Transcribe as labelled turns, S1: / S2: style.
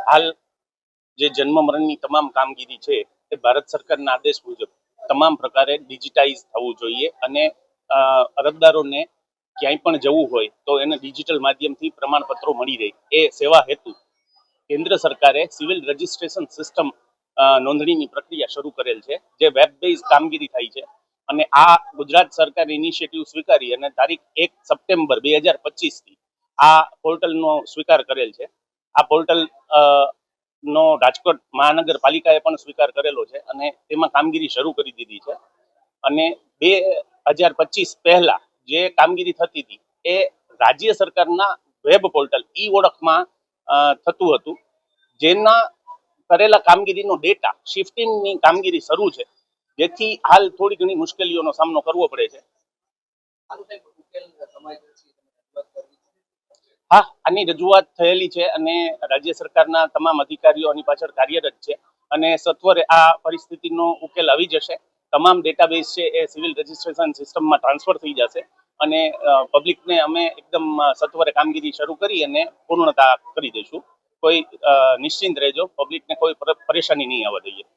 S1: હાલ જે જન્મ મરણની તમામ કામગીરી છે એ ભારત સરકારના આદેશ મુજબ તમામ પ્રકારે ડિજિટાઇઝ થવું જોઈએ અને અરજદારોને ક્યાંય પણ જવું હોય તો એને ડિજિટલ માધ્યમથી પ્રમાણપત્રો મળી રહે એ સેવા હેતુ કેન્દ્ર સરકારે સિવિલ રજિસ્ટ્રેશન સિસ્ટમ નોંધણીની પ્રક્રિયા શરૂ કરેલ છે, જે વેબ બેઝ કામગીરી થાય છે. અને આ ગુજરાત સરકારે ઇનિશિયેટિવ સ્વીકારી અને તારીખ 1 સપ્ટેમ્બર 2025 થી આ પોર્ટલનો સ્વીકાર કરેલ છે. આ પોર્ટલ નો રાજકોટ મહાનગરપાલિકાએ પણ સ્વીકાર કરેલો છે અને તેમાં કામગીરી શરૂ કરી દીધી છે. અને 2025 પહેલા જે કામગીરી થતી હતી એ રાજ્ય સરકારના વેબ પોર્ટલ ઈ ઓળખમાં થતું હતું, જેના કરેલા કામગીરીનો ડેટા શિફ્ટિંગની કામગીરી શરૂ છે, જેથી હાલ થોડી ઘણી મુશ્કેલીઓનો સામનો કરવો પડે છે. હા, આની રજૂઆત થયેલી છે અને રાજ્ય સરકારના તમામ અધિકારીઓ આની પાછળ કાર્યરત છે અને સત્વરે આ પરિસ્થિતિનો ઉકેલ આવી જશે. તમામ ડેટાબેઝ છે એ સિવિલ રજિસ્ટ્રેશન સિસ્ટમમાં ટ્રાન્સફર થઈ જશે અને પબ્લિકને અમે એકદમ સત્વરે કામગીરી શરૂ કરી અને પૂર્ણતા કરી દઈશું. કોઈ નિશ્ચિંત રહેજો, પબ્લિકને કોઈ પરેશાની નહીં આવવા દઈએ.